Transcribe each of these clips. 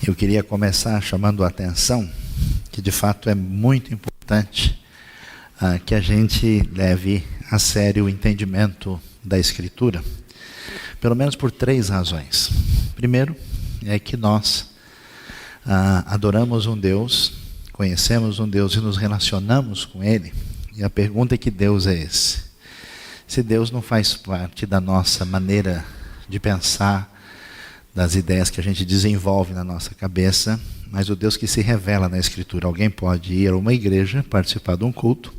Eu queria começar chamando a atenção que de fato é muito importante que a gente leve a sério o entendimento da Escritura, pelo menos por 3 razões. Primeiro, é que nós adoramos um Deus, conhecemos um Deus e nos relacionamos com Ele, e a pergunta é: que Deus é esse? Se Deus não faz parte da nossa maneira de pensar, das ideias que a gente desenvolve na nossa cabeça, mas o Deus que se revela na Escritura. Alguém pode ir a uma igreja, participar de um culto,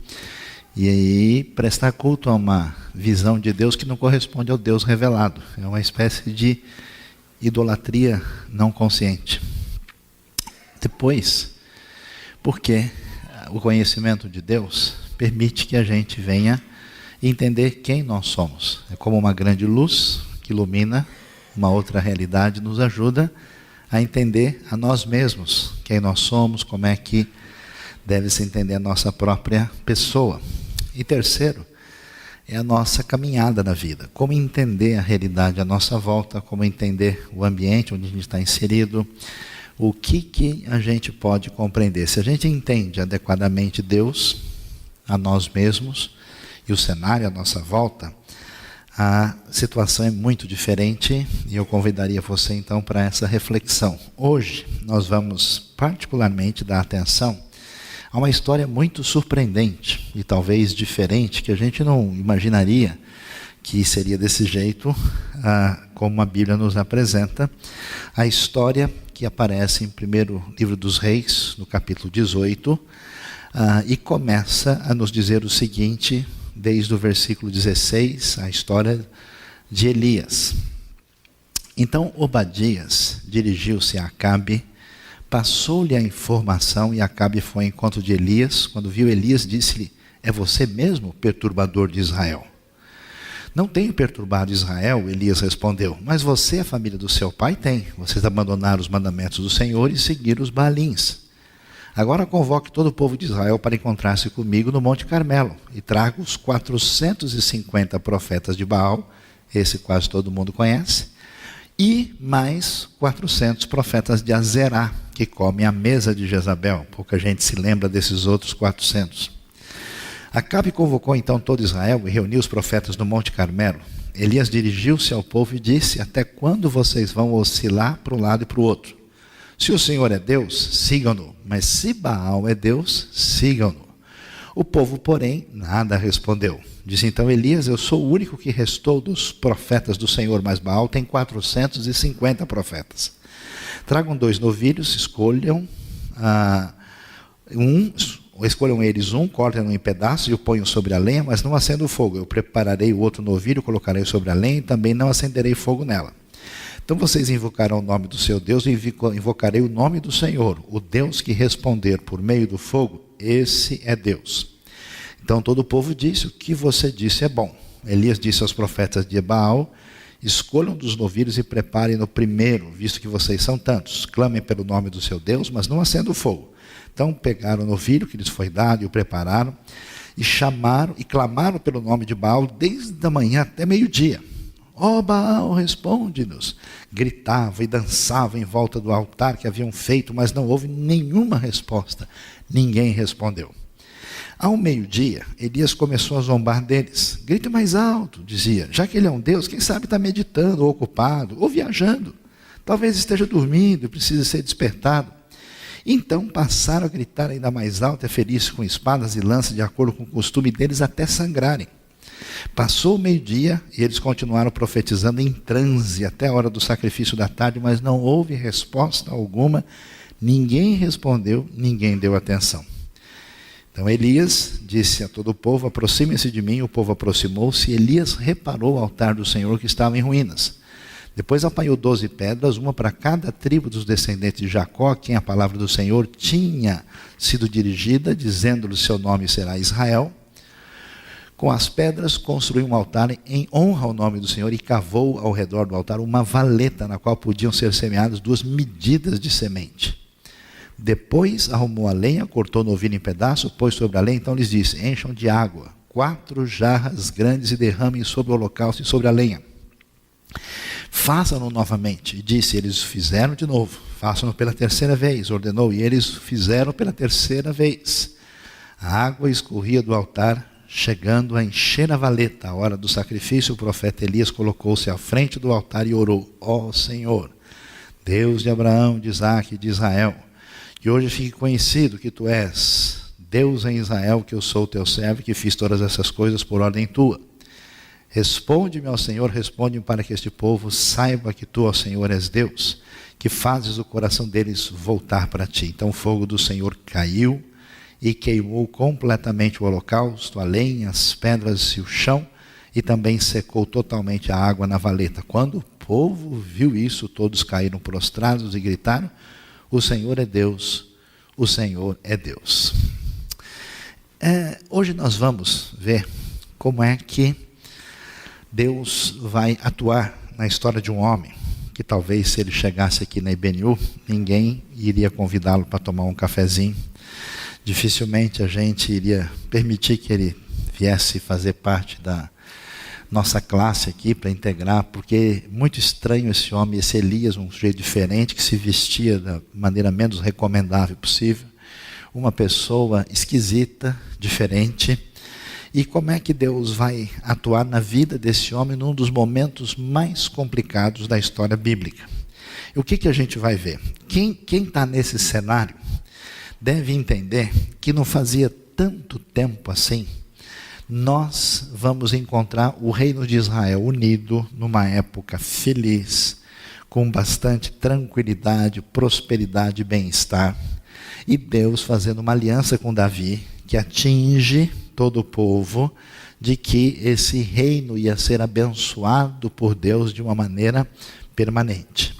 e aí prestar culto a uma visão de Deus que não corresponde ao Deus revelado. É uma espécie de idolatria não consciente. Depois, porque o conhecimento de Deus permite que a gente venha entender quem nós somos. É como uma grande luz que ilumina uma outra realidade, nos ajuda a entender a nós mesmos, quem nós somos, como é que deve se entender a nossa própria pessoa. E terceiro, é a nossa caminhada na vida, como entender a realidade à nossa volta, como entender o ambiente onde a gente está inserido, o que a gente pode compreender. Se a gente entende adequadamente Deus, a nós mesmos e o cenário à nossa volta, a situação é muito diferente, e eu convidaria você então para essa reflexão. Hoje nós vamos particularmente dar atenção a uma história muito surpreendente e talvez diferente, que a gente não imaginaria que seria desse jeito, como a Bíblia nos apresenta. A história que aparece em 1º livro dos Reis, no capítulo 18, e começa a nos dizer o seguinte, desde o versículo 16, a história de Elias. Então Obadias dirigiu-se a Acabe, passou-lhe a informação, e Acabe foi ao encontro de Elias. Quando viu Elias, disse-lhe: é você mesmo, perturbador de Israel? Não tenho perturbado Israel, Elias respondeu, mas você e a família do seu pai têm. Vocês abandonaram os mandamentos do Senhor e seguiram os Baalins. Agora convoque todo o povo de Israel para encontrar-se comigo no Monte Carmelo, e traga os 450 profetas de Baal, esse quase todo mundo conhece, e mais 400 profetas de Azerá, que comem à mesa de Jezabel. Pouca gente se lembra desses outros 400. Acabe convocou então todo Israel e reuniu os profetas no Monte Carmelo. Elias dirigiu-se ao povo e disse: até quando vocês vão oscilar para um lado e para o outro? Se o Senhor é Deus, sigam-no, mas se Baal é Deus, sigam-no. O povo, porém, nada respondeu. Disse então Elias: eu sou o único que restou dos profetas do Senhor, mas Baal tem 450 profetas. Tragam 2 novilhos, escolham eles um, cortem-no em pedaços e o ponham sobre a lenha, mas não acenda o fogo. Eu prepararei o outro novilho, colocarei sobre a lenha e também não acenderei fogo nela. Então vocês invocarão o nome do seu Deus, e invocarei o nome do Senhor. O Deus que responder por meio do fogo, esse é Deus. Então todo o povo disse: o que você disse é bom. Elias disse aos profetas de Baal: escolham dos novilhos e preparem-no primeiro, visto que vocês são tantos. Clamem pelo nome do seu Deus, mas não acendam o fogo. Então pegaram o novilho que lhes foi dado e o prepararam, e chamaram e clamaram pelo nome de Baal desde a manhã até meio-dia. Ó Baal, responde-nos. Gritavam e dançavam em volta do altar que haviam feito, mas não houve nenhuma resposta. Ninguém respondeu. Ao meio-dia, Elias começou a zombar deles. Grite mais alto, dizia. Já que ele é um Deus, quem sabe está meditando, ou ocupado, ou viajando. Talvez esteja dormindo e precise ser despertado. Então passaram a gritar ainda mais alto e a ferir-se com espadas e lanças, de acordo com o costume deles, até sangrarem. Passou o meio-dia e eles continuaram profetizando em transe até a hora do sacrifício da tarde, mas não houve resposta alguma, ninguém respondeu, ninguém deu atenção. Então Elias disse a todo o povo: aproximem-se de mim. O povo aproximou-se, e Elias reparou o altar do Senhor que estava em ruínas. Depois apanhou 12 pedras, uma para cada tribo dos descendentes de Jacó, a quem a palavra do Senhor tinha sido dirigida, dizendo-lhe: seu nome será Israel. Com as pedras construiu um altar em honra ao nome do Senhor, e cavou ao redor do altar uma valeta, na qual podiam ser semeadas 2 medidas de semente. Depois arrumou a lenha, cortou o novilho em pedaços, pôs sobre a lenha. Então lhes disse: encham de água 4 jarras grandes e derramem sobre o holocausto e sobre a lenha. Façam-no novamente. E disse, eles o fizeram de novo. Façam-no pela terceira vez, ordenou, e eles o fizeram pela terceira vez. A água escorria do altar, chegando a encher a valeta. À hora do sacrifício, o profeta Elias colocou-se à frente do altar e orou: ó Senhor, Deus de Abraão, de Isaque e de Israel, que hoje fique conhecido que tu és Deus em Israel, que eu sou teu servo, que fiz todas essas coisas por ordem tua. Responde-me, ó Senhor, responde-me para que este povo saiba que tu, ó Senhor, és Deus, que fazes o coração deles voltar para ti. Então o fogo do Senhor caiu e queimou completamente o holocausto, a lenha, as pedras e o chão, e também secou totalmente a água na valeta. Quando o povo viu isso, todos caíram prostrados e gritaram: o Senhor é Deus, o Senhor é Deus. Hoje nós vamos ver como é que Deus vai atuar na história de um homem, que talvez se ele chegasse aqui na IBNU, ninguém iria convidá-lo para tomar um cafezinho. Dificilmente a gente iria permitir que ele viesse fazer parte da nossa classe aqui para integrar, porque é muito estranho esse homem, esse Elias, um sujeito diferente, que se vestia da maneira menos recomendável possível, uma pessoa esquisita, diferente. E como é que Deus vai atuar na vida desse homem num dos momentos mais complicados da história bíblica? E o que a gente vai ver? Quem está nesse cenário deve entender que não fazia tanto tempo assim, nós vamos encontrar o reino de Israel unido numa época feliz, com bastante tranquilidade, prosperidade e bem-estar, e Deus fazendo uma aliança com Davi, que atinge todo o povo, de que esse reino ia ser abençoado por Deus de uma maneira permanente.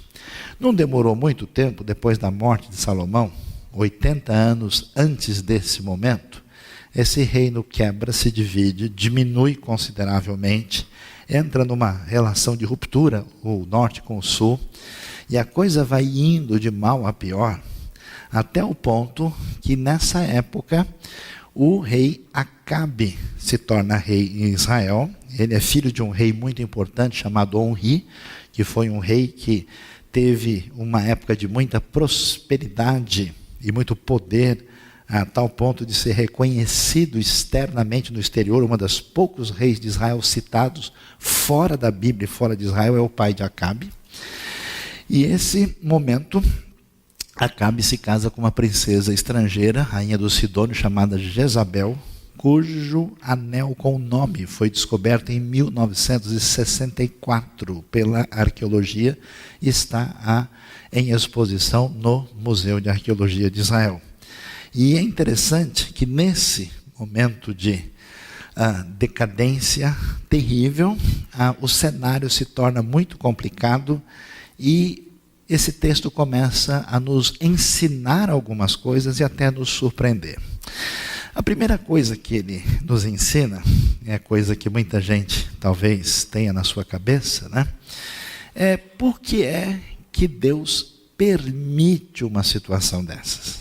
Não demorou muito tempo, depois da morte de Salomão, 80 anos antes desse momento, esse reino quebra, se divide, diminui consideravelmente, entra numa relação de ruptura, o norte com o sul, e a coisa vai indo de mal a pior, até o ponto que nessa época o rei Acabe se torna rei em Israel. Ele é filho de um rei muito importante chamado Onri, que foi um rei que teve uma época de muita prosperidade e muito poder, a tal ponto de ser reconhecido externamente no exterior. Uma das poucos reis de Israel citados fora da Bíblia e fora de Israel é o pai de Acabe. E esse momento, Acabe se casa com uma princesa estrangeira, rainha dos Sidônios, chamada Jezabel, cujo anel com o nome foi descoberto em 1964 pela arqueologia e está em exposição no Museu de Arqueologia de Israel. E é interessante que nesse momento de decadência terrível, o cenário se torna muito complicado e esse texto começa a nos ensinar algumas coisas e até nos surpreender. A primeira coisa que ele nos ensina, é a coisa que muita gente talvez tenha na sua cabeça, né? É por que é que Deus permite uma situação dessas?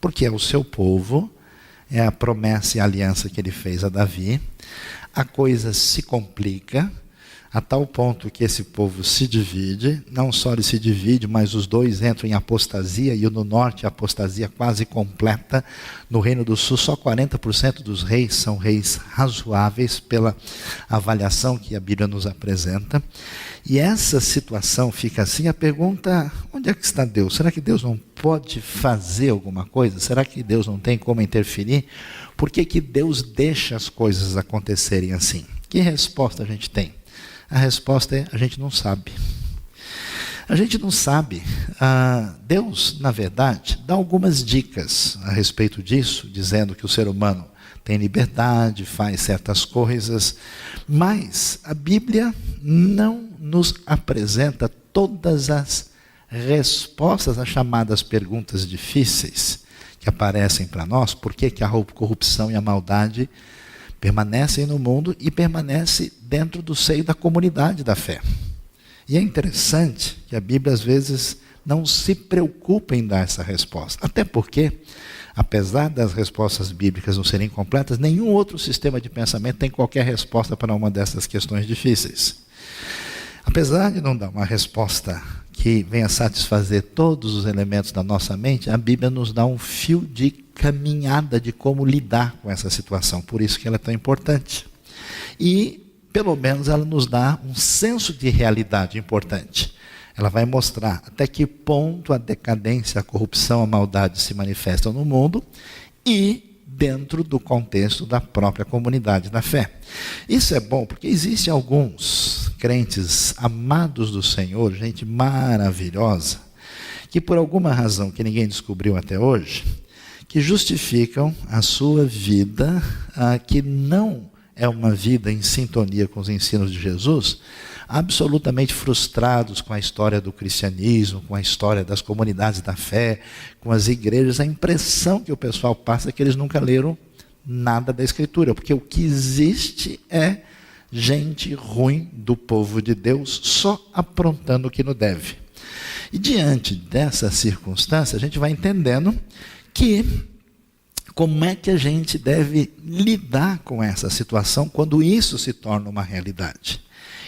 Porque é o seu povo, é a promessa e a aliança que ele fez a Davi, a coisa se complica, a tal ponto que esse povo se divide, não só ele se divide, mas os dois entram em apostasia, e no norte a apostasia quase completa. No Reino do Sul, só 40% dos reis são reis razoáveis, pela avaliação que a Bíblia nos apresenta. E essa situação fica assim, a pergunta: onde é que está Deus? Será que Deus não pode fazer alguma coisa? Será que Deus não tem como interferir? Por que Deus deixa as coisas acontecerem assim? Que resposta a gente tem? A resposta é: a gente não sabe. A gente não sabe. Deus, na verdade, dá algumas dicas a respeito disso, dizendo que o ser humano tem liberdade, faz certas coisas, mas a Bíblia não nos apresenta todas as respostas às chamadas perguntas difíceis que aparecem para nós. Por que a corrupção e a maldade permanecem no mundo e permanecem dentro do seio da comunidade da fé? E é interessante que a Bíblia às vezes não se preocupa em dar essa resposta, até porque, apesar das respostas bíblicas não serem completas, nenhum outro sistema de pensamento tem qualquer resposta para uma dessas questões difíceis. Apesar de não dar uma resposta que venha satisfazer todos os elementos da nossa mente, a Bíblia nos dá um fio de caminhada de como lidar com essa situação. Por isso que ela é tão importante. E, pelo menos, ela nos dá um senso de realidade importante. Ela vai mostrar até que ponto a decadência, a corrupção, a maldade se manifestam no mundo e dentro do contexto da própria comunidade da fé. Isso é bom porque existem alguns crentes amados do Senhor, gente maravilhosa, que por alguma razão que ninguém descobriu até hoje, que justificam a sua vida, que não é uma vida em sintonia com os ensinos de Jesus, absolutamente frustrados com a história do cristianismo, com a história das comunidades da fé, com as igrejas. A impressão que o pessoal passa é que eles nunca leram nada da Escritura, porque o que existe é gente ruim do povo de Deus, só aprontando o que não deve. E diante dessa circunstância, a gente vai entendendo que como é que a gente deve lidar com essa situação quando isso se torna uma realidade.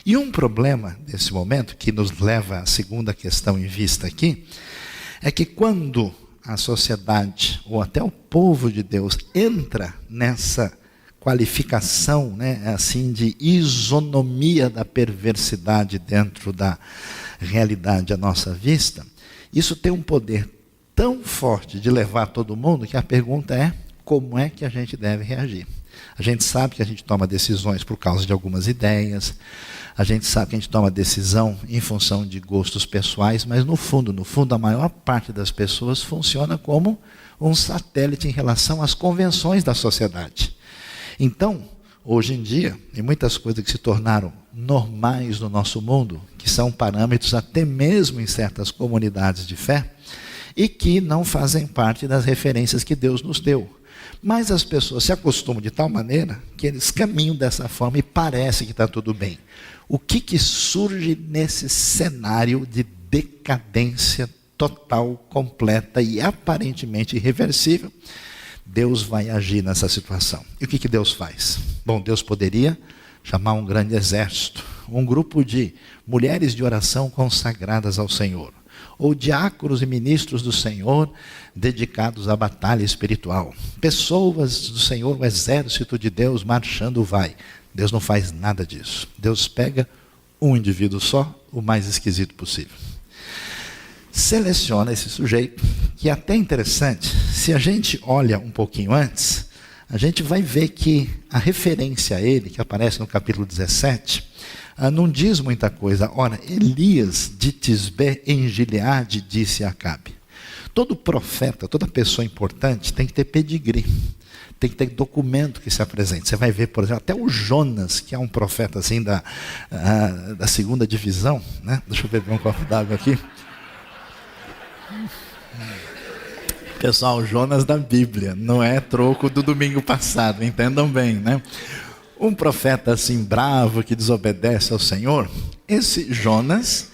E um problema nesse momento, que nos leva à segunda questão em vista aqui, é que quando a sociedade, ou até o povo de Deus, entra nessa qualificação, assim, de isonomia da perversidade dentro da realidade à nossa vista, isso tem um poder tão forte de levar todo mundo que a pergunta é: como é que a gente deve reagir? A gente sabe que a gente toma decisões por causa de algumas ideias, a gente sabe que a gente toma decisão em função de gostos pessoais, mas no fundo, a maior parte das pessoas funciona como um satélite em relação às convenções da sociedade. Então, hoje em dia, tem muitas coisas que se tornaram normais no nosso mundo, que são parâmetros até mesmo em certas comunidades de fé, e que não fazem parte das referências que Deus nos deu. Mas as pessoas se acostumam de tal maneira que eles caminham dessa forma e parece que está tudo bem. O que surge nesse cenário de decadência total, completa e aparentemente irreversível? Deus vai agir nessa situação. E o que Deus faz? Bom, Deus poderia chamar um grande exército, um grupo de mulheres de oração consagradas ao Senhor, ou diáconos e ministros do Senhor dedicados à batalha espiritual. Pessoas do Senhor, o exército de Deus marchando vai. Deus não faz nada disso. Deus pega um indivíduo só, o mais esquisito possível. Seleciona esse sujeito, que é até interessante. Se a gente olha um pouquinho antes, a gente vai ver que a referência a ele, que aparece no capítulo 17, não diz muita coisa. Ora, Elias de Tisbé em Gileade disse a Acabe. Todo profeta, toda pessoa importante tem que ter pedigree, tem que ter documento que se apresente. Você vai ver, por exemplo, até o Jonas, que é um profeta assim da segunda divisão, né? Deixa eu beber um copo d'água aqui. Pessoal, o Jonas da Bíblia, não é troco do domingo passado, entendam bem, né? Um profeta assim bravo que desobedece ao Senhor, esse Jonas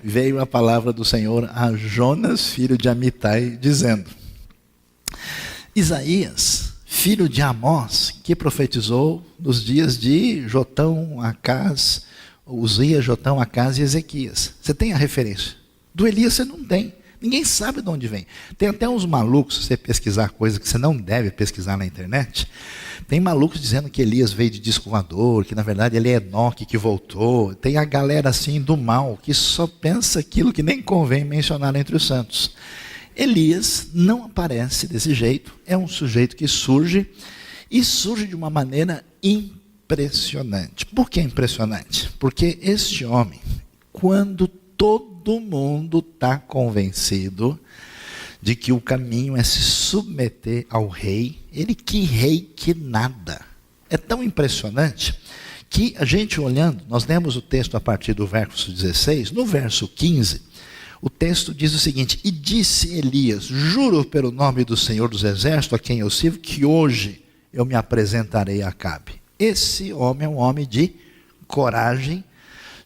veio a palavra do Senhor a Jonas, filho de Amitai, dizendo: Isaías, filho de Amós, que profetizou nos dias de Jotão, Acás, Uzias, Jotão, Acás e Ezequias. Você tem a referência? Do Elias você não tem. Ninguém sabe de onde vem. Tem até uns malucos, se você pesquisar coisas que você não deve pesquisar na internet, tem malucos dizendo que Elias veio de disco voador, que na verdade ele é Enoque que voltou. Tem a galera assim do mal, que só pensa aquilo que nem convém mencionar entre os santos. Elias não aparece desse jeito, é um sujeito que surge, e surge de uma maneira impressionante. Por que impressionante? Porque este homem, quando todo mundo está convencido de que o caminho é se submeter ao rei, ele que rei que nada. É tão impressionante que a gente olhando, nós lemos o texto a partir do verso 16, no verso 15, o texto diz o seguinte: e disse Elias, juro pelo nome do Senhor dos Exércitos, a quem eu sirvo, que hoje eu me apresentarei a Acabe. Esse homem é um homem de coragem,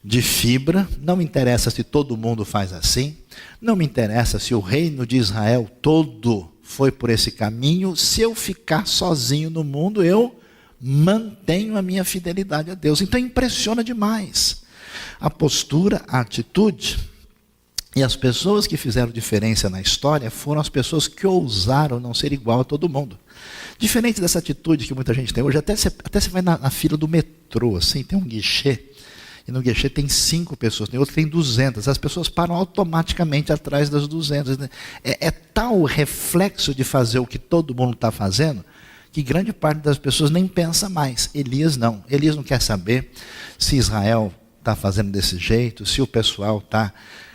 de fibra. Não me interessa se todo mundo faz assim, não me interessa se o reino de Israel todo foi por esse caminho. Se eu ficar sozinho no mundo, eu mantenho a minha fidelidade a Deus. Então impressiona demais. A postura, a atitude. E as pessoas que fizeram diferença na história foram as pessoas que ousaram não ser igual a todo mundo. Diferente dessa atitude que muita gente tem hoje, até você vai na fila do metrô, assim, tem um guichê, e no guichê tem 5 pessoas, tem outro que tem 200, as pessoas param automaticamente atrás das 200. É tal o reflexo de fazer o que todo mundo está fazendo, que grande parte das pessoas nem pensa mais. Elias não quer saber se Israel está fazendo desse jeito, se o pessoal está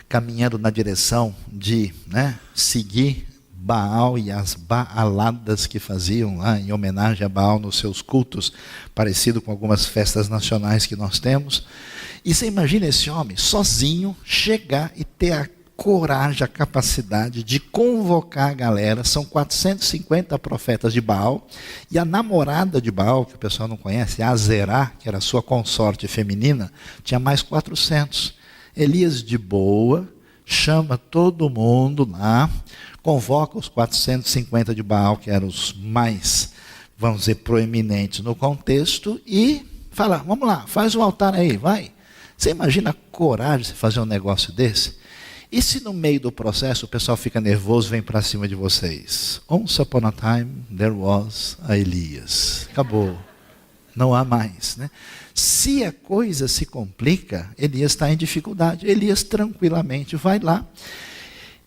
caminhando na direção de seguir Baal e as baaladas que faziam lá em homenagem a Baal nos seus cultos, parecido com algumas festas nacionais que nós temos. E você imagina esse homem sozinho chegar e ter a coragem, a capacidade de convocar a galera. São 450 profetas de Baal, e a namorada de Baal, que o pessoal não conhece, a Azerá, que era a sua consorte feminina, tinha mais 400. Elias de boa, chama todo mundo lá, convoca os 450 de Baal, que eram os mais, vamos dizer, proeminentes no contexto, e fala, vamos lá, faz um altar aí, vai. Você imagina a coragem de fazer um negócio desse? E se no meio do processo o pessoal fica nervoso, vem para cima de vocês? Once upon a time, there was a Elias. Acabou. Não há mais, né? Se a coisa se complica, Elias está em dificuldade. Elias tranquilamente vai lá.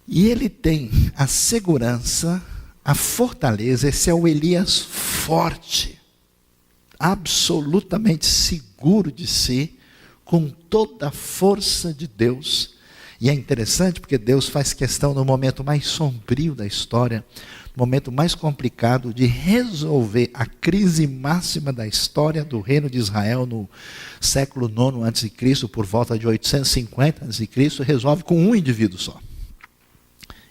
E ele tem a segurança, a fortaleza. Esse é o Elias forte. Absolutamente seguro de si, com toda a força de Deus. E é interessante porque Deus faz questão no momento mais sombrio da história, no momento mais complicado, de resolver a crise máxima da história do reino de Israel no século IX a.C., por volta de 850 a.C., resolve com um indivíduo só.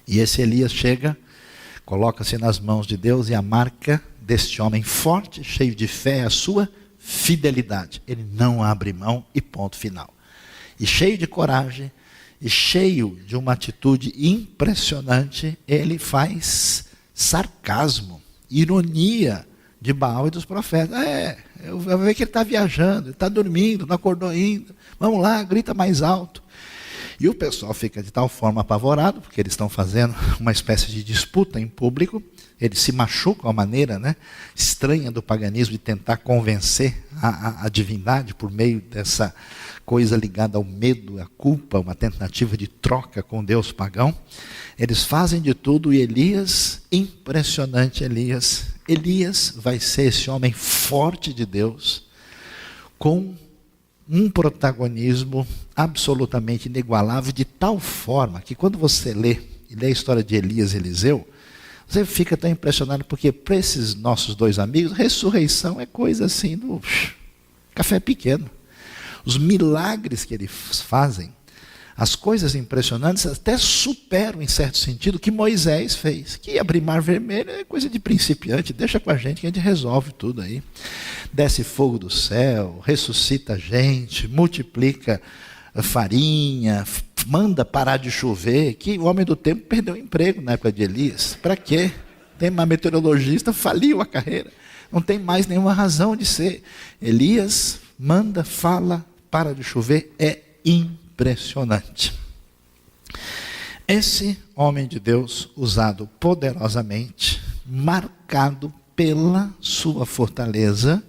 E esse Elias chega, coloca-se nas mãos de Deus, e a marca deste homem forte, cheio de fé, é a sua fidelidade. Ele não abre mão, e ponto final. E cheio de coragem, e cheio de uma atitude impressionante, ele faz sarcasmo, ironia de Baal e dos profetas. Eu vou ver que ele está viajando, ele está dormindo, não acordou ainda. Vamos lá, grita mais alto. E o pessoal fica de tal forma apavorado, porque eles estão fazendo uma espécie de disputa em público. Eles se machucam a maneira estranha do paganismo de tentar convencer a divindade por meio dessa coisa ligada ao medo, à culpa, uma tentativa de troca com Deus pagão. Eles fazem de tudo, e Elias, impressionante Elias vai ser esse homem forte de Deus, com um protagonismo absolutamente inigualável, de tal forma que quando você lê a história de Elias e Eliseu, você fica tão impressionado, porque para esses nossos dois amigos, ressurreição é coisa assim do café pequeno. Os milagres que eles fazem, as coisas impressionantes, até superam, em certo sentido, o que Moisés fez. Que abrir mar vermelho é coisa de principiante, deixa com a gente que a gente resolve tudo aí. Desce fogo do céu, ressuscita a gente, multiplica farinha, manda parar de chover, que o homem do tempo perdeu o emprego na época de Elias. Para quê? Tem uma meteorologista, faliu a carreira. Não tem mais nenhuma razão de ser. Elias manda, fala, para de chover, é impressionante. Esse homem de Deus, usado poderosamente, marcado pela sua fortaleza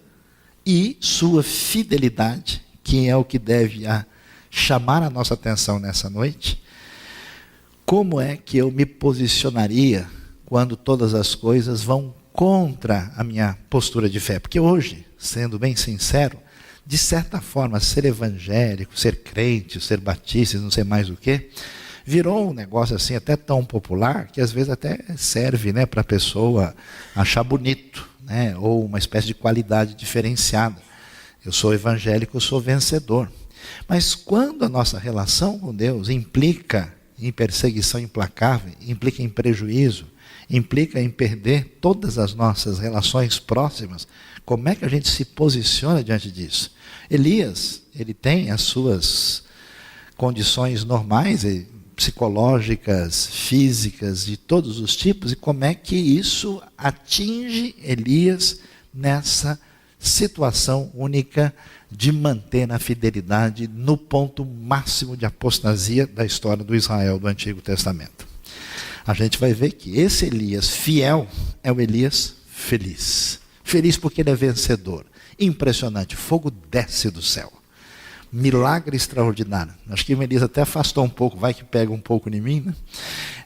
e sua fidelidade, que é o que deve chamar a nossa atenção nessa noite. Como é que eu me posicionaria quando todas as coisas vão contra a minha postura de fé? Porque hoje, sendo bem sincero, de certa forma, ser evangélico, ser crente, ser batista, não sei mais o quê, virou um negócio assim até tão popular, que às vezes até serve para a pessoa achar bonito, ou uma espécie de qualidade diferenciada. Eu sou evangélico, eu sou vencedor. Mas quando a nossa relação com Deus implica em perseguição implacável, implica em prejuízo, implica em perder todas as nossas relações próximas, como é que a gente se posiciona diante disso? Elias, ele tem as suas condições normais, psicológicas, físicas, de todos os tipos, e como é que isso atinge Elias nessa situação única de manter a fidelidade no ponto máximo de apostasia da história do Israel do Antigo Testamento. A gente vai ver que esse Elias fiel é o Elias feliz. Feliz porque ele é vencedor. Impressionante, fogo desce do céu. Milagre extraordinário. Acho que o Elias até afastou um pouco, vai que pega um pouco em mim, né?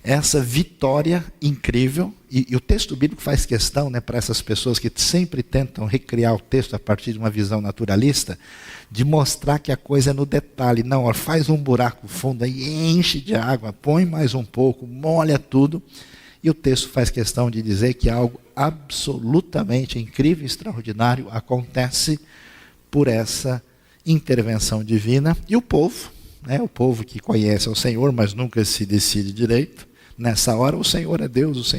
Essa vitória incrível, e o texto bíblico faz questão, né, para essas pessoas que sempre tentam recriar o texto a partir de uma visão naturalista, de mostrar que a coisa é no detalhe. Não, ó, faz um buraco fundo aí, enche de água, põe mais um pouco, molha tudo. E o texto faz questão de dizer que algo absolutamente incrível e extraordinário acontece por essa intervenção divina. E o povo, né, o povo que conhece o Senhor, mas nunca se decide direito, nessa hora o Senhor é Deus,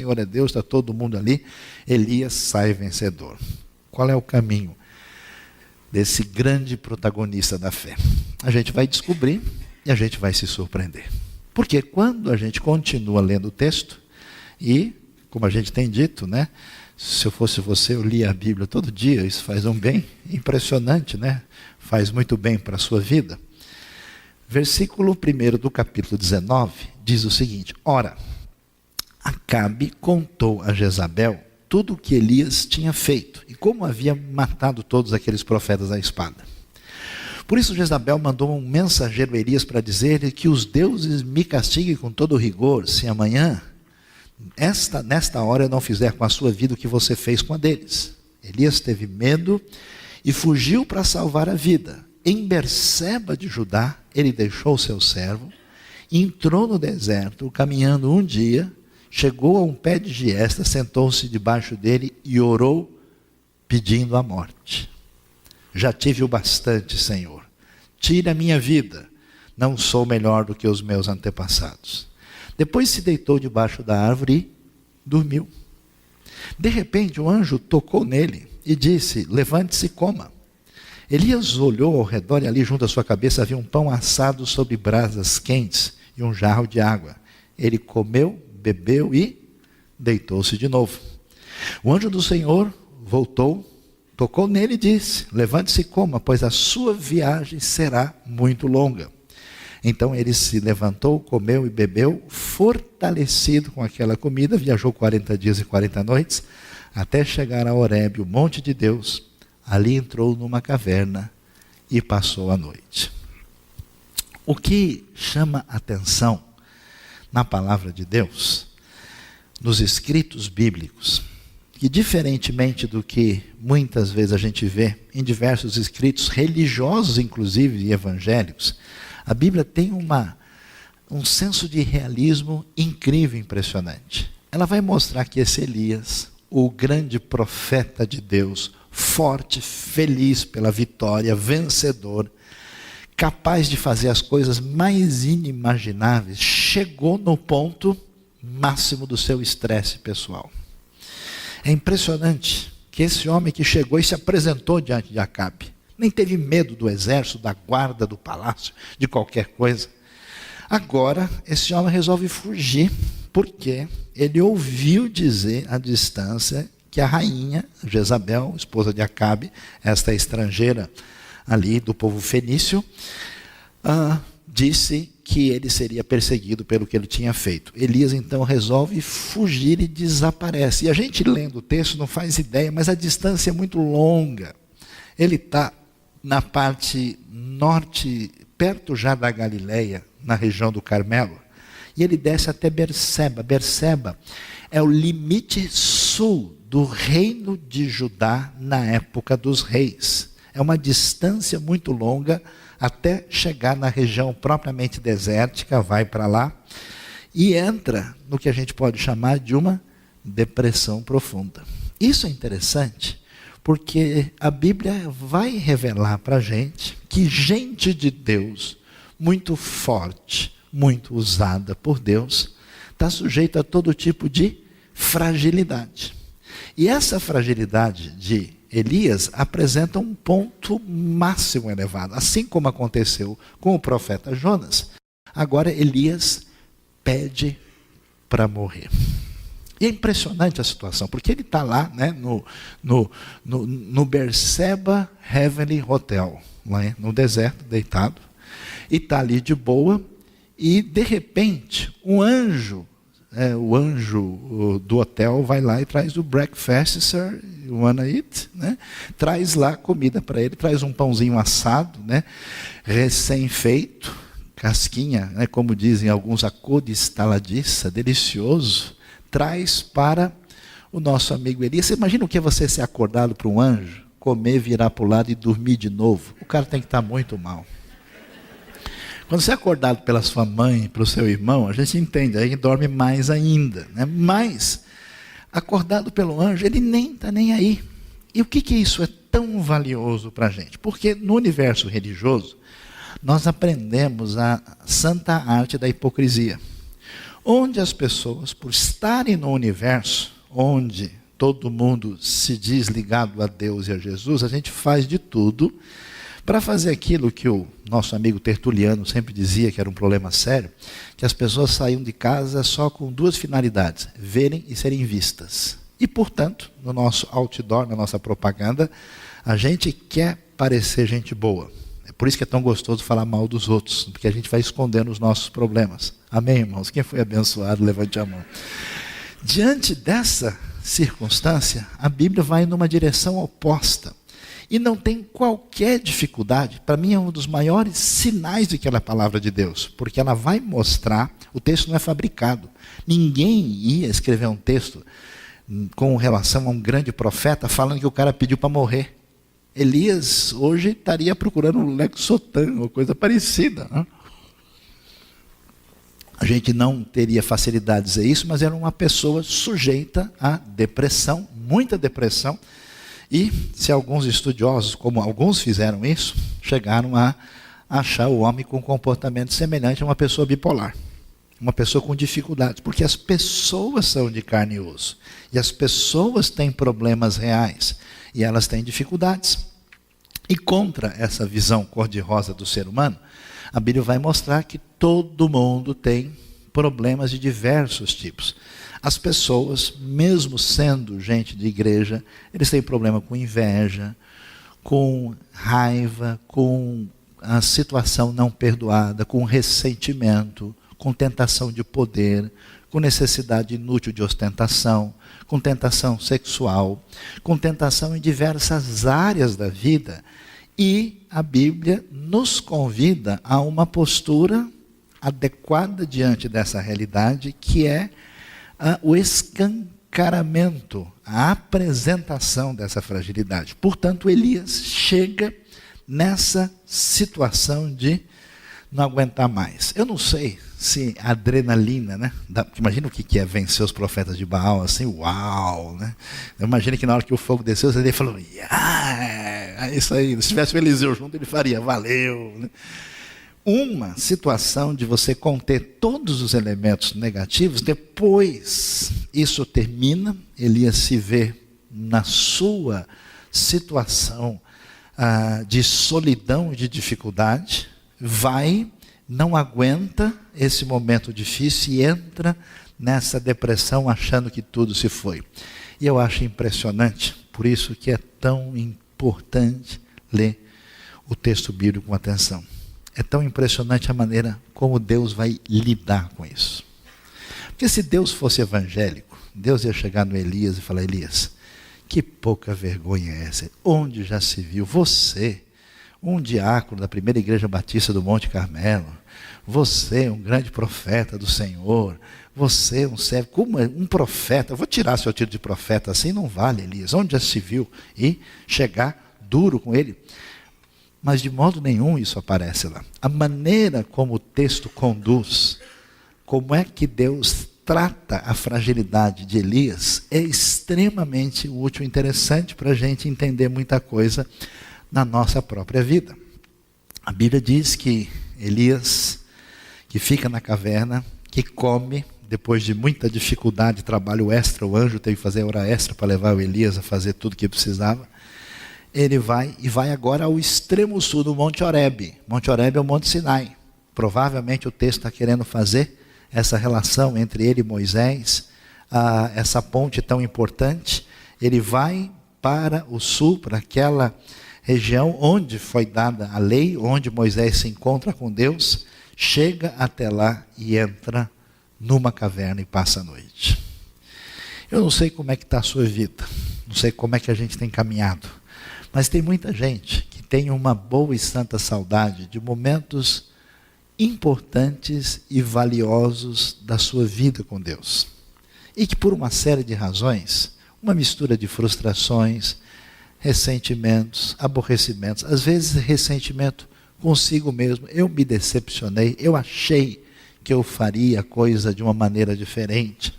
está todo mundo ali. Elias sai vencedor. Qual é o caminho desse grande protagonista da fé? A gente vai descobrir e a gente vai se surpreender. Porque quando a gente continua lendo o texto, e, como a gente tem dito, né, se eu fosse você, eu lia a Bíblia todo dia, isso faz um bem impressionante, né? Faz muito bem para a sua vida. Versículo 1 do capítulo 19 diz o seguinte: ora, Acabe contou a Jezabel tudo o que Elias tinha feito e como havia matado todos aqueles profetas à espada. Por isso Jezabel mandou um mensageiro Elias para dizer-lhe que os deuses me castiguem com todo rigor, se amanhã, nesta hora, eu não fizer com a sua vida o que você fez com a deles. Elias teve medo e fugiu para salvar a vida. Em Berseba de Judá, ele deixou seu servo, entrou no deserto, caminhando um dia, chegou a um pé de giesta, sentou-se debaixo dele e orou, pedindo a morte. Já tive o bastante, Senhor. Tire a minha vida. Não sou melhor do que os meus antepassados. Depois se deitou debaixo da árvore e dormiu. De repente, o anjo tocou nele e disse: levante-se e coma. Elias olhou ao redor e ali junto à sua cabeça havia um pão assado sobre brasas quentes e um jarro de água. Ele comeu, bebeu e deitou-se de novo. O anjo do Senhor voltou, tocou nele e disse: levante-se e coma, pois a sua viagem será muito longa. Então ele se levantou, comeu e bebeu, fortalecido com aquela comida, viajou 40 dias e 40 noites, até chegar a Horebe, o monte de Deus. Ali entrou numa caverna e passou a noite. O que chama atenção na palavra de Deus, nos escritos bíblicos, que diferentemente do que muitas vezes a gente vê em diversos escritos religiosos, inclusive e evangélicos, a Bíblia tem um senso de realismo incrível, impressionante. Ela vai mostrar que esse Elias, o grande profeta de Deus, forte, feliz pela vitória, vencedor, capaz de fazer as coisas mais inimagináveis, chegou no ponto máximo do seu estresse pessoal. É impressionante que esse homem que chegou e se apresentou diante de Acabe, nem teve medo do exército, da guarda, do palácio, de qualquer coisa. Agora, esse homem resolve fugir, porque ele ouviu dizer à distância que a rainha, Jezabel, esposa de Acabe, esta estrangeira ali do povo fenício, disse que ele seria perseguido pelo que ele tinha feito. Elias então resolve fugir e desaparece. E a gente lendo o texto não faz ideia, mas a distância é muito longa. Ele está na parte norte, perto já da Galileia, na região do Carmelo, e ele desce até Berseba. Berseba é o limite sul do reino de Judá na época dos reis. É uma distância muito longa até chegar na região propriamente desértica, vai para lá e entra no que a gente pode chamar de uma depressão profunda. Isso é interessante, porque a Bíblia vai revelar para a gente que gente de Deus, muito forte, muito usada por Deus, está sujeita a todo tipo de fragilidade. E essa fragilidade de Elias apresenta um ponto máximo elevado. Assim como aconteceu com o profeta Jonas, agora Elias pede para morrer. E é impressionante a situação, porque ele está lá, né, no Berseba Heavenly Hotel, lá no deserto, deitado, e está ali de boa, e de repente, o anjo do hotel vai lá e traz o breakfast, sir, you wanna eat? Né? Traz lá comida para ele, traz um pãozinho assado, né, recém-feito, casquinha, né, como dizem alguns, a cor de estaladiça, delicioso, traz para o nosso amigo Elias. Você imagina o que é você ser acordado por um anjo, comer, virar para o lado e dormir de novo? O cara tem que estar muito mal. Quando você é acordado pela sua mãe, pelo seu irmão, a gente entende, aí dorme mais ainda. Né? Mas, acordado pelo anjo, ele nem está nem aí. E o que isso é tão valioso para a gente? Porque no universo religioso, nós aprendemos a santa arte da hipocrisia. Onde as pessoas, por estarem no universo, onde todo mundo se diz ligado a Deus e a Jesus, a gente faz de tudo para fazer aquilo que o nosso amigo Tertuliano sempre dizia que era um problema sério, que as pessoas saíam de casa só com duas finalidades, verem e serem vistas. E, portanto, no nosso outdoor, na nossa propaganda, a gente quer parecer gente boa. É por isso que é tão gostoso falar mal dos outros, porque a gente vai escondendo os nossos problemas. Amém, irmãos? Quem foi abençoado, levante a mão. Diante dessa circunstância, a Bíblia vai numa direção oposta. E não tem qualquer dificuldade. Para mim é um dos maiores sinais de que ela é a palavra de Deus. Porque ela vai mostrar, o texto não é fabricado. Ninguém ia escrever um texto com relação a um grande profeta falando que o cara pediu para morrer. Elias hoje estaria procurando um Lexotan ou coisa parecida. Né? A gente não teria facilidade de dizer isso, mas era uma pessoa sujeita à depressão, muita depressão. E se alguns estudiosos, como alguns fizeram isso, chegaram a achar o homem com um comportamento semelhante a uma pessoa bipolar. Uma pessoa com dificuldades, porque as pessoas são de carne e osso. E as pessoas têm problemas reais. E elas têm dificuldades. E contra essa visão cor-de-rosa do ser humano, a Bíblia vai mostrar que todo mundo tem problemas de diversos tipos. As pessoas, mesmo sendo gente de igreja, eles têm problema com inveja, com raiva, com a situação não perdoada, com ressentimento, com tentação de poder, com necessidade inútil de ostentação, com tentação sexual, com tentação em diversas áreas da vida. E a Bíblia nos convida a uma postura adequada diante dessa realidade, que é o escancaramento, a apresentação dessa fragilidade. Portanto, Elias chega nessa situação de não aguentar mais. Eu não sei se a adrenalina, né? Imagina o que é vencer os profetas de Baal, assim, uau, né? Eu imagino que na hora que o fogo desceu, ele falou, é isso aí. Se tivesse o Eliseu junto, ele faria, valeu, né? Uma situação de você conter todos os elementos negativos, depois isso termina, Elias se vê na sua situação de solidão e de dificuldade, não aguenta esse momento difícil e entra nessa depressão achando que tudo se foi. E eu acho impressionante, por isso que é tão importante ler o texto bíblico com atenção. É tão impressionante a maneira como Deus vai lidar com isso. Porque se Deus fosse evangélico, Deus ia chegar no Elias e falar, Elias, que pouca vergonha é essa? Onde já se viu? Você, um diácono da primeira igreja batista do Monte Carmelo, você, um grande profeta do Senhor, você, um servo, como um profeta, eu vou tirar seu título de profeta, assim não vale, Elias, onde já se viu? E chegar duro com ele. Mas de modo nenhum isso aparece lá. A maneira como o texto conduz, como é que Deus trata a fragilidade de Elias, é extremamente útil e interessante para a gente entender muita coisa na nossa própria vida. A Bíblia diz que Elias, que fica na caverna, que come, depois de muita dificuldade, trabalho extra, o anjo teve que fazer hora extra para levar o Elias a fazer tudo o que precisava. Ele vai agora ao extremo sul do Monte Horebe. Monte Horebe é o Monte Sinai. Provavelmente o texto está querendo fazer essa relação entre ele e Moisés, essa ponte tão importante, ele vai para o sul, para aquela região onde foi dada a lei, onde Moisés se encontra com Deus, chega até lá e entra numa caverna e passa a noite. Eu não sei como é que está a sua vida, não sei como é que a gente tem caminhado, mas tem muita gente que tem uma boa e santa saudade de momentos importantes e valiosos da sua vida com Deus. E que por uma série de razões, uma mistura de frustrações, ressentimentos, aborrecimentos, às vezes ressentimento consigo mesmo. Eu me decepcionei, eu achei que eu faria a coisa de uma maneira diferente.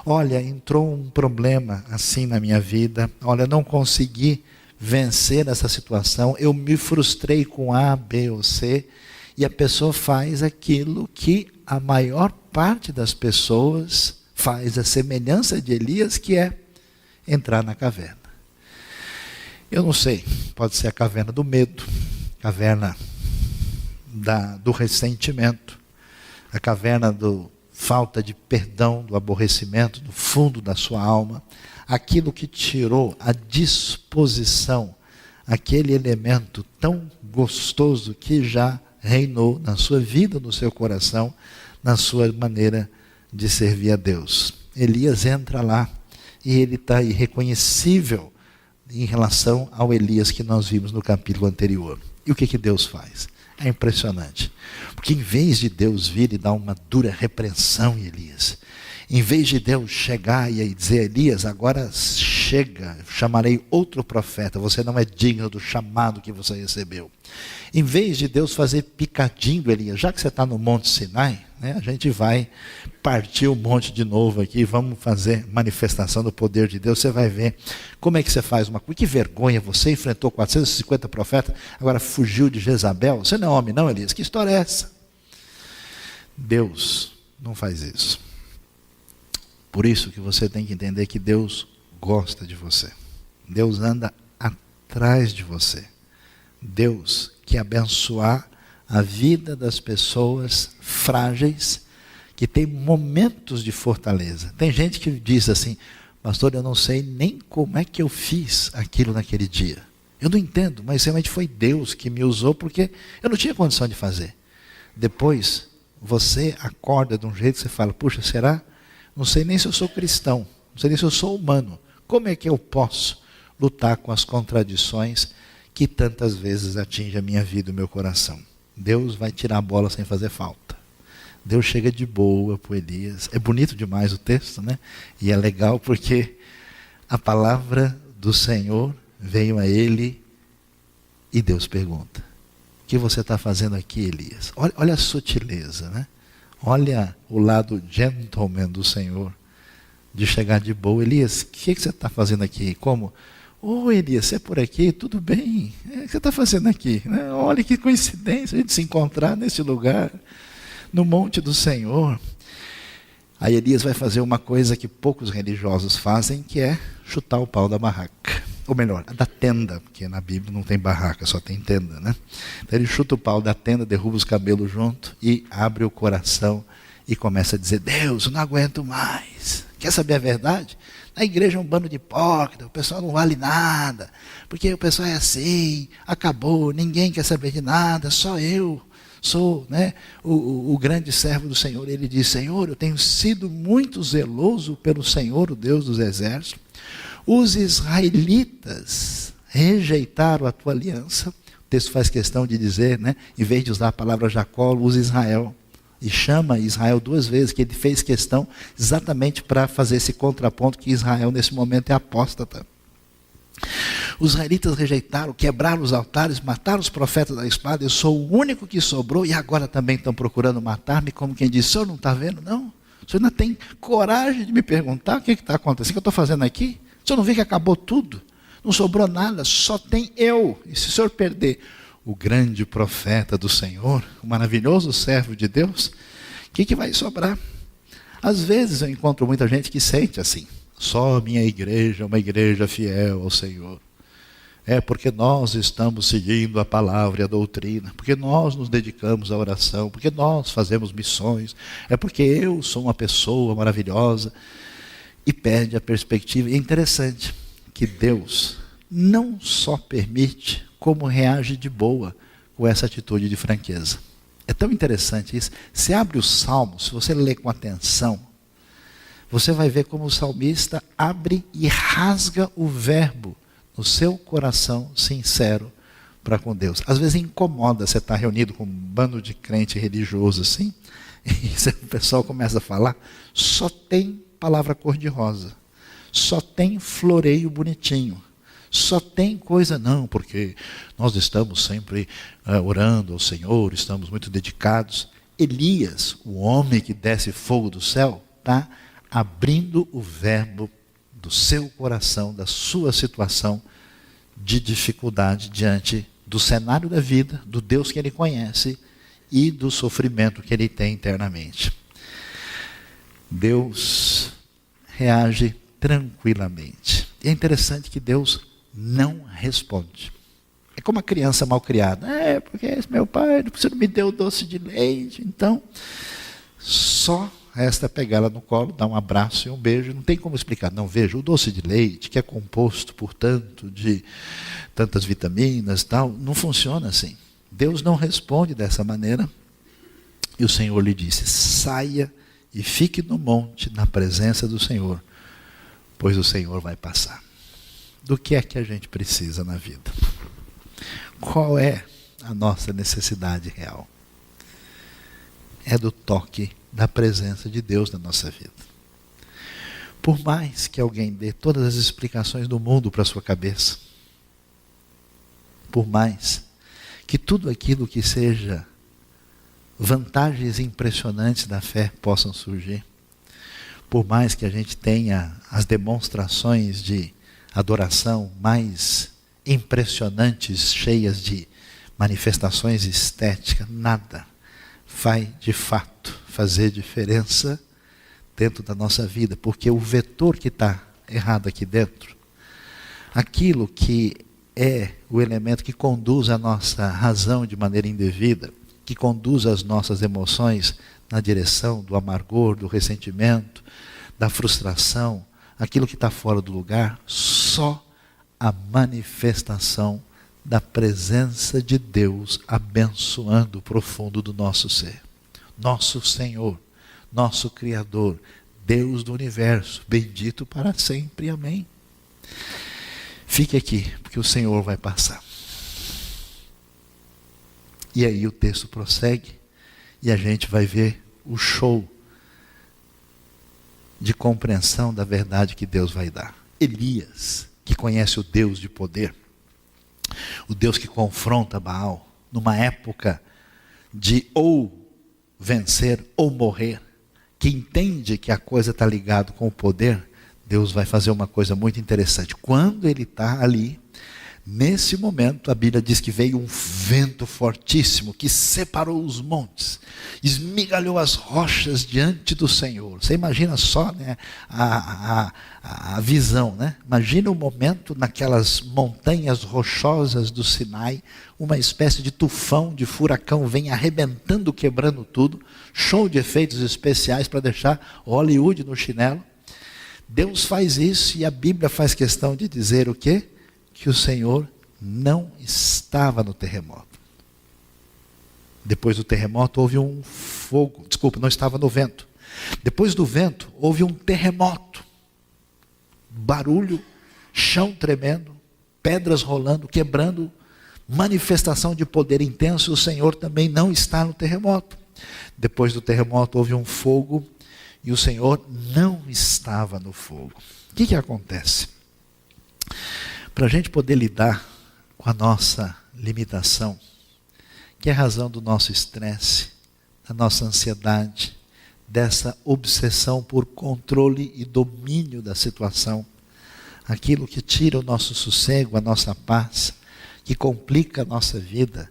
Olha, entrou um problema assim na minha vida, olha, não consegui vencer essa situação, eu me frustrei com A, B ou C, e a pessoa faz aquilo que a maior parte das pessoas faz, a semelhança de Elias, que é entrar na caverna. Eu não sei, pode ser a caverna do medo, caverna do ressentimento, a caverna do falta de perdão, do aborrecimento, do fundo da sua alma, aquilo que tirou a disposição, aquele elemento tão gostoso que já reinou na sua vida, no seu coração, na sua maneira de servir a Deus. Elias entra lá e ele está irreconhecível em relação ao Elias que nós vimos no capítulo anterior. E o que Deus faz? É impressionante. Porque em vez de Deus vir e dar uma dura repreensão em Elias, em vez de Deus chegar e dizer, Elias, agora chega, chamarei outro profeta, você não é digno do chamado que você recebeu. Em vez de Deus fazer picadinho, Elias, já que você está no Monte Sinai, né, a gente vai partir o monte de novo aqui, vamos fazer manifestação do poder de Deus, você vai ver como é que você faz uma coisa. Que vergonha, você enfrentou 450 profetas, agora fugiu de Jezabel, você não é homem não, Elias, que história é essa? Deus não faz isso. Por isso que você tem que entender que Deus gosta de você. Deus anda atrás de você. Deus quer abençoar a vida das pessoas frágeis, que tem momentos de fortaleza. Tem gente que diz assim, pastor, eu não sei nem como é que eu fiz aquilo naquele dia. Eu não entendo, mas realmente foi Deus que me usou, porque eu não tinha condição de fazer. Depois, você acorda de um jeito que você fala, puxa, será? Não sei nem se eu sou cristão, não sei nem se eu sou humano. Como é que eu posso lutar com as contradições que tantas vezes atingem a minha vida e o meu coração? Deus vai tirar a bola sem fazer falta. Deus chega de boa para o Elias. É bonito demais o texto, né? E é legal porque a palavra do Senhor veio a ele e Deus pergunta, o que você está fazendo aqui, Elias? Olha a sutileza, né? Olha o lado gentleman do Senhor, de chegar de boa. Elias, o que você está fazendo aqui? Como? Elias, você é por aqui? Tudo bem? O que você está fazendo aqui? Olha que coincidência a gente se encontrar nesse lugar, no monte do Senhor. Aí Elias vai fazer uma coisa que poucos religiosos fazem, que é chutar o pau da barraca. Ou melhor, da tenda, porque na Bíblia não tem barraca, só tem tenda, né? Então ele chuta o pau da tenda, derruba os cabelos junto e abre o coração e começa a dizer, Deus, eu não aguento mais. Quer saber a verdade? Na igreja é um bando de hipócrita, o pessoal não vale nada, porque o pessoal é assim, acabou, ninguém quer saber de nada, só eu sou, né, o grande servo do Senhor. Ele diz, Senhor, eu tenho sido muito zeloso pelo Senhor, o Deus dos exércitos. Os israelitas rejeitaram a tua aliança. O texto faz questão de dizer, né, em vez de usar a palavra Jacó, usa Israel. E chama Israel duas vezes, que ele fez questão exatamente para fazer esse contraponto que Israel nesse momento é apóstata. Os israelitas rejeitaram, quebraram os altares, mataram os profetas da espada. Eu sou o único que sobrou e agora também estão procurando matar-me, como quem diz, o senhor não está vendo não? O senhor ainda tem coragem de me perguntar o que está acontecendo, o que eu estou fazendo aqui? O senhor não vê que acabou tudo? Não sobrou nada, só tem eu. E se o senhor perder o grande profeta do Senhor, o maravilhoso servo de Deus, o que vai sobrar? Às vezes eu encontro muita gente que sente assim, só a minha igreja é uma igreja fiel ao Senhor. É porque nós estamos seguindo a palavra e a doutrina, porque nós nos dedicamos à oração, porque nós fazemos missões, é porque eu sou uma pessoa maravilhosa. e perde a perspectiva. E é interessante que Deus não só permite, como reage de boa com essa atitude de franqueza. É tão interessante isso. Você abre o Salmo, se você ler com atenção, você vai ver como o salmista abre e rasga o verbo no seu coração sincero para com Deus. Às vezes incomoda você estar reunido com um bando de crente religioso assim, e o pessoal começa a falar, só tem palavra cor-de-rosa, só tem floreio bonitinho, só tem coisa não, porque nós estamos sempre orando ao Senhor, estamos muito dedicados. Elias, o homem que desce fogo do céu, está abrindo o verbo do seu coração, da sua situação de dificuldade diante do cenário da vida, do Deus que ele conhece e do sofrimento que ele tem internamente. Deus reage tranquilamente. E é interessante que Deus não responde. É como a criança mal criada. Porque esse meu pai você não me deu doce de leite. Então, só resta pegar ela no colo, dar um abraço e um beijo. Não tem como explicar. Não, veja, o doce de leite, que é composto, portanto, de tantas vitaminas e tal, não funciona assim. Deus não responde dessa maneira. E o Senhor lhe disse, saia e fique no monte, na presença do Senhor, pois o Senhor vai passar. Do que é que a gente precisa na vida? Qual é a nossa necessidade real? É do toque da presença de Deus na nossa vida. Por mais que alguém dê todas as explicações do mundo para a sua cabeça, por mais que tudo aquilo que seja vantagens impressionantes da fé possam surgir, por mais que a gente tenha as demonstrações de adoração mais impressionantes, cheias de manifestações estéticas, nada vai de fato fazer diferença dentro da nossa vida, porque o vetor que está errado aqui dentro, aquilo que é o elemento que conduz a nossa razão de maneira indevida, que conduz as nossas emoções na direção do amargor, do ressentimento, da frustração, aquilo que está fora do lugar, só a manifestação da presença de Deus abençoando o profundo do nosso ser. Nosso Senhor, nosso Criador, Deus do universo, bendito para sempre, amém. Fique aqui, porque o Senhor vai passar. E aí o texto prossegue, e a gente vai ver o show de compreensão da verdade que Deus vai dar. Elias, que conhece o Deus de poder, o Deus que confronta Baal, numa época de ou vencer ou morrer, que entende que a coisa está ligada com o poder, Deus vai fazer uma coisa muito interessante. Quando ele está ali, nesse momento, a Bíblia diz que veio um vento fortíssimo que separou os montes, esmigalhou as rochas diante do Senhor. Você imagina só, né, a visão, né? Imagina o momento naquelas montanhas rochosas do Sinai, uma espécie de tufão, de furacão, vem arrebentando, quebrando tudo, show de efeitos especiais para deixar Hollywood no chinelo. Deus faz isso e a Bíblia faz questão de dizer o quê? Que o Senhor não estava no terremoto. Depois do terremoto houve um fogo, não estava no vento. Depois do vento houve um terremoto. Barulho, chão tremendo, pedras rolando, quebrando, manifestação de poder intenso. O Senhor também não está no terremoto. Depois do terremoto houve um fogo e o Senhor não estava no fogo. O que acontece? Para a gente poder lidar com a nossa limitação, que é a razão do nosso estresse, da nossa ansiedade, dessa obsessão por controle e domínio da situação, aquilo que tira o nosso sossego, a nossa paz, que complica a nossa vida,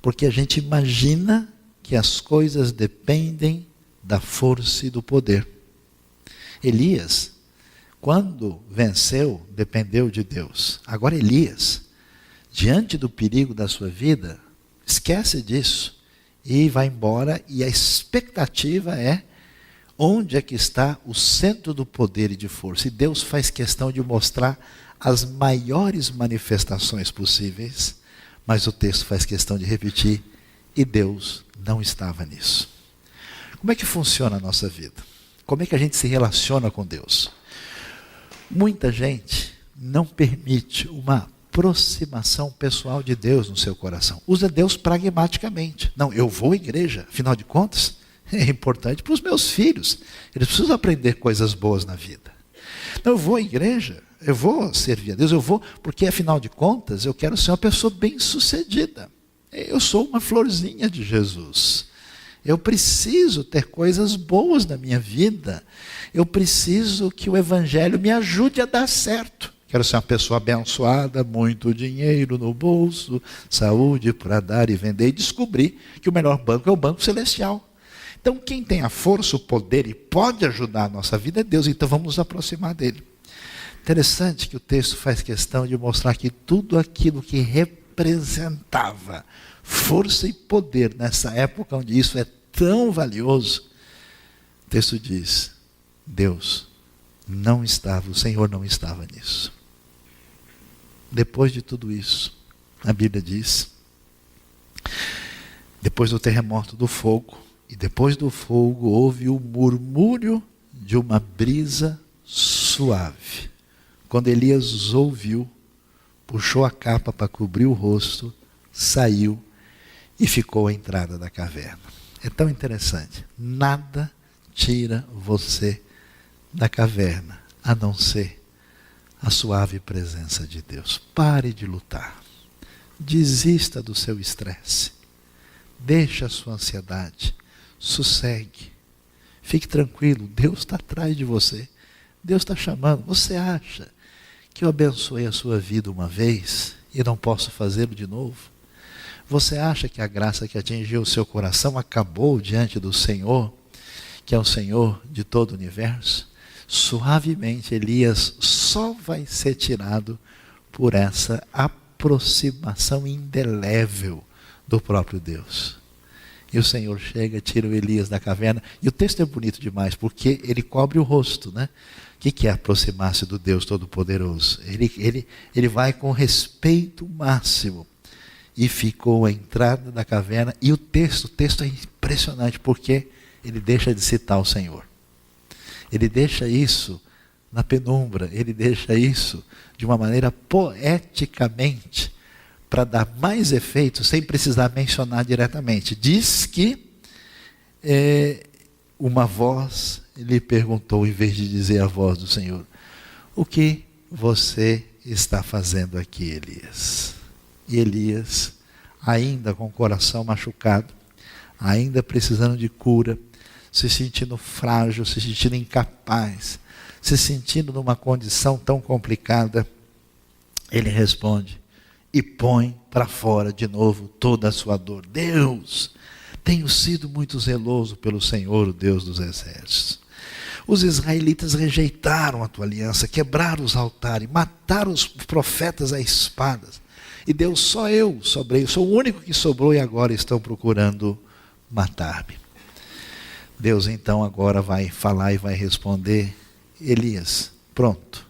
porque a gente imagina que as coisas dependem da força e do poder. Elias, quando venceu, dependeu de Deus. Agora Elias, diante do perigo da sua vida, esquece disso e vai embora, e a expectativa é Onde é que está o centro do poder e de força? E Deus faz questão de mostrar as maiores manifestações possíveis, mas o texto faz questão de repetir, e Deus não estava nisso. Como é que funciona a nossa vida? Como é que a gente se relaciona com Deus? Muita gente não permite uma aproximação pessoal de Deus no seu coração. Usa Deus pragmaticamente. Não, eu vou à igreja, afinal de contas, é importante para os meus filhos. Eles precisam aprender coisas boas na vida. Então eu vou à igreja, eu vou servir a Deus, eu vou, porque afinal de contas eu quero ser uma pessoa bem-sucedida. Eu sou uma florzinha de Jesus. Eu preciso ter coisas boas na minha vida. Eu preciso que o Evangelho me ajude a dar certo. Quero ser uma pessoa abençoada, muito dinheiro no bolso, saúde para dar e vender. E descobri que o melhor banco é o Banco Celestial. Então quem tem a força, o poder e pode ajudar a nossa vida é Deus. Então vamos nos aproximar dele. Interessante que o texto faz questão de mostrar que tudo aquilo que representava força e poder nessa época onde isso é tão valioso, o texto diz, Deus não estava, o Senhor não estava nisso. Depois de tudo isso, a Bíblia diz, depois do terremoto do fogo, e depois do fogo houve o murmúrio de uma brisa suave. Quando Elias ouviu, puxou a capa para cobrir o rosto, saiu e ficou à entrada da caverna. É tão interessante. Nada tira você da caverna, a não ser a suave presença de Deus. Pare de lutar. Desista do seu estresse. Deixe a sua ansiedade. Sossegue. Fique tranquilo. Deus está atrás de você. Deus está chamando. Você acha que eu abençoei a sua vida uma vez e não posso fazê-lo de novo? Você acha que a graça que atingiu o seu coração acabou diante do Senhor, que é o Senhor de todo o universo? Suavemente, Elias só vai ser tirado por essa aproximação indelével do próprio Deus. E o Senhor chega, tira o Elias da caverna. E o texto é bonito demais, porque ele cobre o rosto, né? O que é aproximar-se do Deus Todo-Poderoso? Ele vai com respeito máximo. E ficou à entrada da caverna. E o texto é impressionante, porque ele deixa de citar o Senhor. Ele deixa isso na penumbra. Ele deixa isso de uma maneira poeticamente, para dar mais efeito, sem precisar mencionar diretamente. Diz que uma voz lhe perguntou, em vez de dizer a voz do Senhor, o que você está fazendo aqui, Elias? E Elias, ainda com o coração machucado, ainda precisando de cura, se sentindo frágil, se sentindo incapaz, se sentindo numa condição tão complicada, ele responde e põe para fora de novo toda a sua dor. Deus, tenho sido muito zeloso pelo Senhor, o Deus dos exércitos. Os israelitas rejeitaram a tua aliança, quebraram os altares, mataram os profetas a espadas. E Deus, só eu sobrei, eu sou o único que sobrou e agora estão procurando matar-me. Deus então agora vai falar e vai responder, Elias, pronto,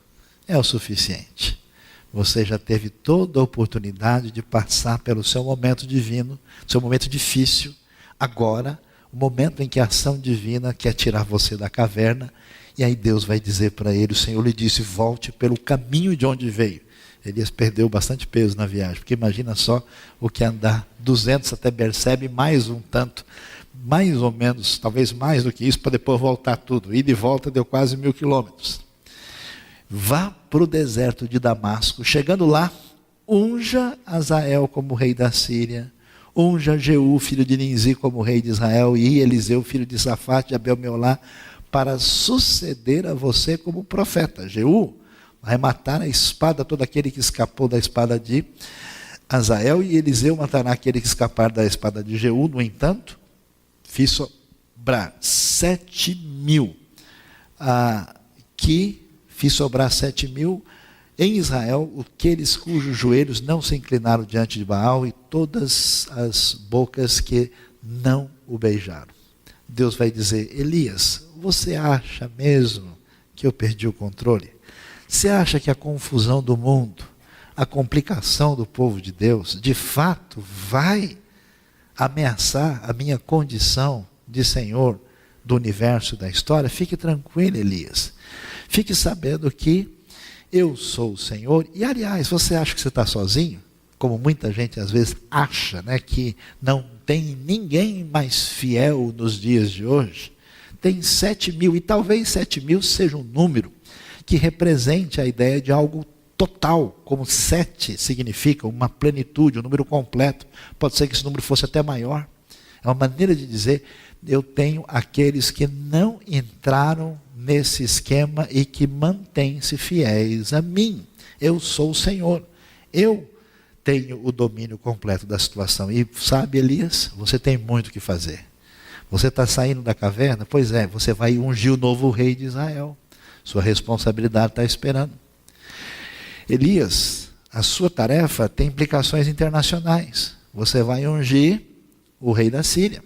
é o suficiente. Você já teve toda a oportunidade de passar pelo seu momento divino, seu momento difícil. Agora, o momento em que a ação divina quer tirar você da caverna, e aí Deus vai dizer para ele, o Senhor lhe disse, volte pelo caminho de onde veio. Elias perdeu bastante peso na viagem, porque imagina só o que andar 200 até Bersebe, mais um tanto, mais ou menos, talvez mais do que isso, para depois voltar tudo. Ida e volta deu quase 1000 quilômetros. Vá para o deserto de Damasco, chegando lá, unja Azael como rei da Síria, unja Jeú, filho de Ninzi, como rei de Israel, e Eliseu, filho de Safate, de Abel-Meolá, para suceder a você como profeta. Jeú vai matar a espada todo aquele que escapou da espada de Azael, e Eliseu matará aquele que escapar da espada de Jeú. No entanto, fiz sobrar 7.000, fiz sobrar 7.000 em Israel, aqueles cujos joelhos não se inclinaram diante de Baal, e todas as bocas que não o beijaram. Deus vai dizer: Elias, você acha mesmo que eu perdi o controle? Você acha que a confusão do mundo, a complicação do povo de Deus, de fato vai ameaçar a minha condição de Senhor do universo, da história? Fique tranquilo, Elias. Fique sabendo que eu sou o Senhor. E, aliás, você acha que você está sozinho? Como muita gente às vezes acha, né, que não tem ninguém mais fiel nos dias de hoje. Tem 7.000, e talvez 7.000 seja um número que represente a ideia de algo total, como 7 significa uma plenitude, um número completo. Pode ser que esse número fosse até maior. É uma maneira de dizer: eu tenho aqueles que não entraram nesse esquema e que mantêm-se fiéis a mim. Eu sou o Senhor. Eu tenho o domínio completo da situação. E sabe, Elias, você tem muito o que fazer. Você está saindo da caverna? Pois é, você vai ungir o novo rei de Israel. Sua responsabilidade está esperando. Elias, a sua tarefa tem implicações internacionais. Você vai ungir o rei da Síria.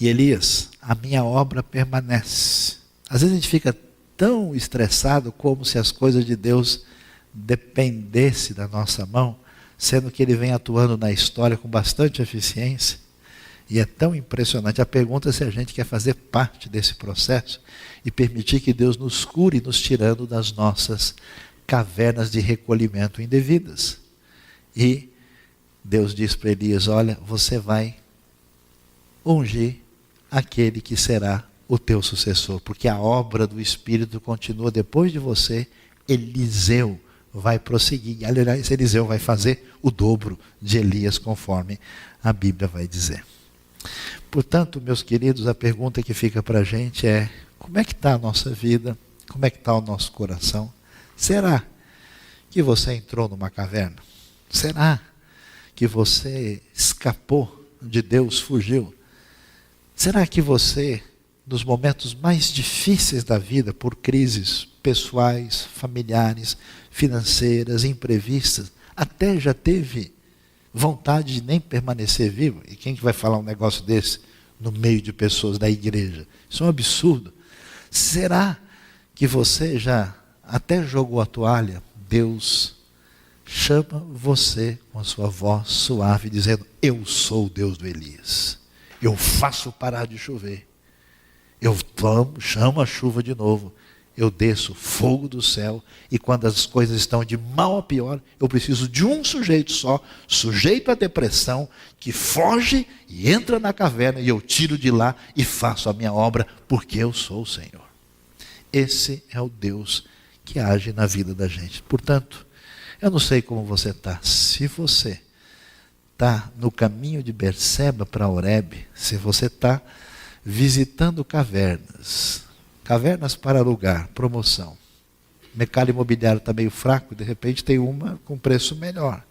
E Elias, a minha obra permanece. Às vezes a gente fica tão estressado como se as coisas de Deus dependessem da nossa mão, sendo que Ele vem atuando na história com bastante eficiência. E é tão impressionante. A pergunta é se a gente quer fazer parte desse processo e permitir que Deus nos cure, nos tirando das nossas cavernas de recolhimento indevidas. E Deus diz para Elias: olha, você vai ungir aquele que será o teu sucessor, porque a obra do Espírito continua depois de você. Eliseu vai prosseguir. Aliás, Eliseu vai fazer o dobro de Elias, conforme a Bíblia vai dizer. Portanto, meus queridos, a pergunta que fica para a gente é: como é que está a nossa vida? Como é que está o nosso coração? Será que você entrou numa caverna? Será que você escapou de Deus, fugiu? Será que você, nos momentos mais difíceis da vida, por crises pessoais, familiares, financeiras, imprevistas, até já teve vontade de nem permanecer vivo? E quem que vai falar um negócio desse no meio de pessoas da igreja? Isso é um absurdo. Será que você já até jogou a toalha? Deus chama você com a sua voz suave, dizendo: eu sou o Deus do Elias. Eu faço parar de chover. Eu chamo a chuva de novo. Eu desço fogo do céu. E quando as coisas estão de mal a pior, eu preciso de um sujeito só, sujeito à depressão, que foge e entra na caverna, e eu tiro de lá e faço a minha obra, porque eu sou o Senhor. Esse é o Deus que age na vida da gente. Portanto, eu não sei como você está. Se você está no caminho de Berseba para Horebe, se você está visitando cavernas para alugar, promoção, o mercado imobiliário está meio fraco, de repente tem uma com preço melhor.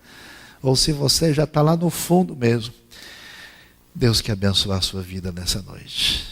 Ou se você já está lá no fundo mesmo, Deus quer abençoar a sua vida nessa noite.